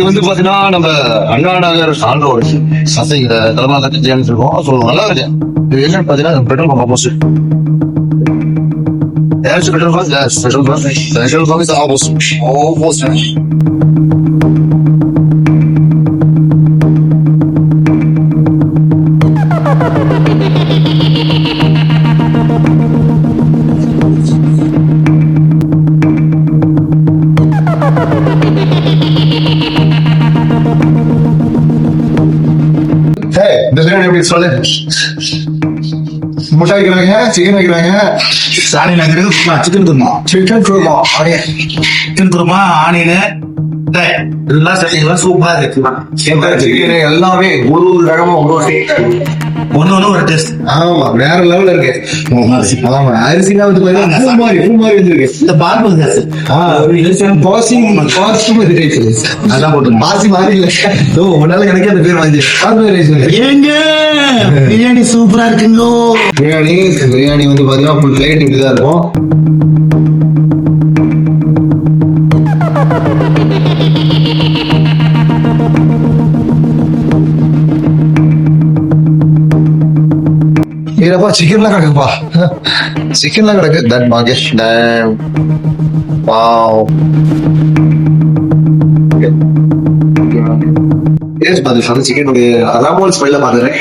வந்து பாத்தீங்கன்னா நம்ம அண்ணா நகர் சான்றோர் சந்தை தலைமை கட்சியான்னு இருக்கோம். ஸோ நல்லா இருக்கு. இது என்னன்னு பாத்தீங்கன்னா petrol pump opposite. Petrol pump petrol pump opposite. இந்த பிரியாணி எப்படி சொல்லு? முட்டை வைக்கிறாங்க, சிக்கன் வைக்கிறாங்க. சாணி நகருக்கு chicken kurma, chicken kurma, chicken kurma, onion எல்லாம் சட்டைகளா சூப்பரா இருக்கு. சிக்கன் எல்லாமே ஒரு ரகமா ஒன்னு ஒரு டேஸ்ட். ஆமா, வேற லெவல்ல இருக்கு. ஆமா, அரிசினா வந்து பூ மாதிரி வந்துருக்கு. இந்த பாஸ்மதி அரிசி அதான் போட்டு பாசி மாதிரி இல்ல. உன்னால எனக்கு அந்த பேர் வந்து பாஸ்மதி ரைஸ். ஏங்க பிரியாணி சூப்பரா இருக்குங்க. பிரியாணி வந்து பாத்தீங்கன்னா ஃபுல் பிளேட் இப்படிதான் இருக்கும். ஏப்பா சிக்கன்லாம் கிடக்குப்பா, சிக்கன்லாம் கிடக்கு. That market wow. டேஸ்ட் பாத்து சொல்ல சிக்கனுடைய அராமோல் ஸ்மெல்ல பாத்துறேன்.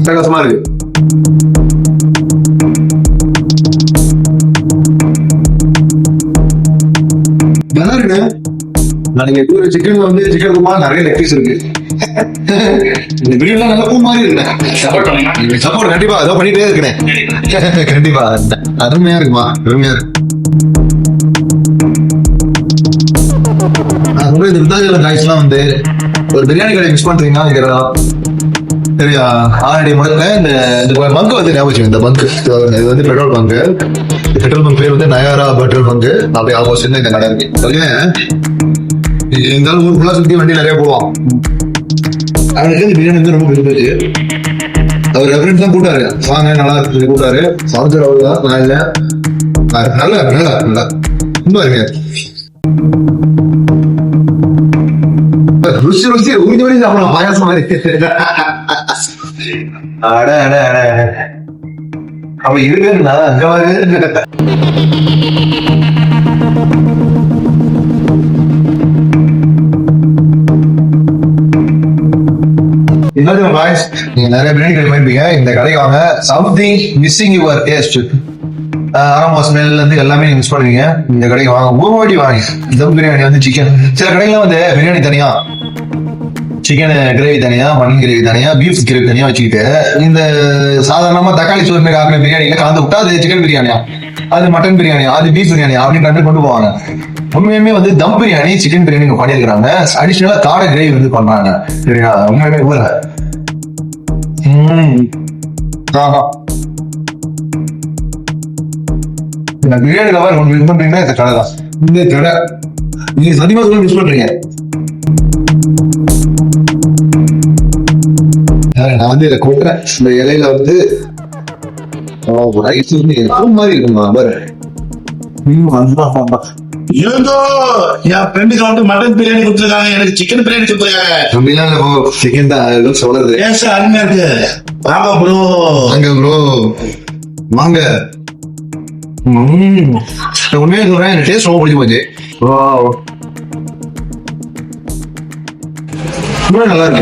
பிரகாசமா இருக்கு. நல்லா இருக்கு. நாளைக்கு சிக்கன்ல வந்து சிக்கன் குருமா நிறைய லெக் பீஸ் இருக்கு. இந்த பிரியாணி நல்லா பூ மாதிரி இருக்கு. சப்போர்ட் கண்டிப்பா ஏதோ பண்ணிட்டே இருக்கேன். கண்டிப்பா அருமையா இருக்குமா, அருமையா இருக்கு. நான் சொல்ற இந்த விருத்தாச்சல காய்ஸ்லாம் வந்து ஒரு பிரியாணி கடை மிஸ் பண்றீங்கன்னா சரியா, ஆல்ரெடி முதல்ல இந்த பங்கு வந்து ஞாபகம். இந்த பங்கு இது வந்து பெட்ரோல் பங்கு. பெட்ரோல் பங்க் பேர் வந்து நயாரா பெட்ரோல் பங்கு. அப்படியே ஆப்போசிட்ல இந்த கடை இருக்கு. இருந்தாலும் ஊர் ஃபுல்லா சுத்தி வண்டி நிறைய போவான். அவனுக்கு இந்த பிரியாணி வந்து ரொம்ப பிடிச்சிருச்சு. அவர் ரெஃபரன்ஸ் தான் கூட்டாரு, வாங்க நல்லா இருக்கு கூட்டாரு. சாப்பிட்டு அவ்வளவுதான், நான் இல்ல நல்லா நல்லா நல்லா ரொம்ப அருமையா ருசி ருசி உறிஞ்சி உறிஞ்சி சாப்பிடலாம். பாயாசம் மாதிரி. அட அட அட அவ இருக்குன்னா அங்க நீங்க நிறைய பிரியாணி கடை போயிருப்பீங்க. இந்த கடைக்கு வாங்க. Something missing your taste. ஆரம்ப ஸ்மெல்ல இருந்து எல்லாமே நீங்க மிஸ் பண்ணுவீங்க. இந்த கடைக்கு வாங்க, ஒரு வாட்டி வாங்க. தம் பிரியாணி வந்து சிக்கன், சில கடைகள்ல வந்து பிரியாணி தனியா, சிக்கன் கிரேவி தனியா, மட்டன் கிரேவி தனியா, பீஃப் கிரேவி தனியா வச்சுக்கிட்டு இந்த சாதாரணமா தக்காளி சோறு மாதிரி ஆக்கின பிரியாணியில கலந்து விட்டா அது சிக்கன் பிரியாணியா, அது மட்டன் பிரியாணியா, அது பீஃப் பிரியாணியா அப்படின்னு கொண்டு போவாங்க. உண்மையுமே வந்து தம் பிரியாணி சிக்கன் பிரியாணி பண்ணியிருக்கிறாங்க. அடிஷனலா காடை கிரேவி வந்து பண்றாங்க. சரியா, உண்மையுமே கூட பிரியாணி லவர் ஒன்று மிஸ் பண்றீங்கன்னா இந்த கடை தான். இந்த கடை நீங்க சத்தியமா சொல்ல மிஸ் பண்றீங்க. நான் வந்து இதை கொட்டுறேன். இந்த இலையில வந்து ரைஸ் வந்து மாதிரி இருக்குமா பாரு. என் ஃப்ரெண்டுக்கு வந்து மட்டன் பிரியாணி கொடுத்துருக்காங்க, எனக்கு சிக்கன் பிரியாணி கொடுத்துருக்காங்க. சிக்கன் தான் சொல்றது. அருமையா இருக்கு. வாங்க ப்ரோ, வாங்க ப்ரோ, வாங்க. உண்மையா சொல்றேன், எனக்கு டேஸ்ட் ரொம்ப பிடிச்சி போச்சு. நல்லா இருக்கு.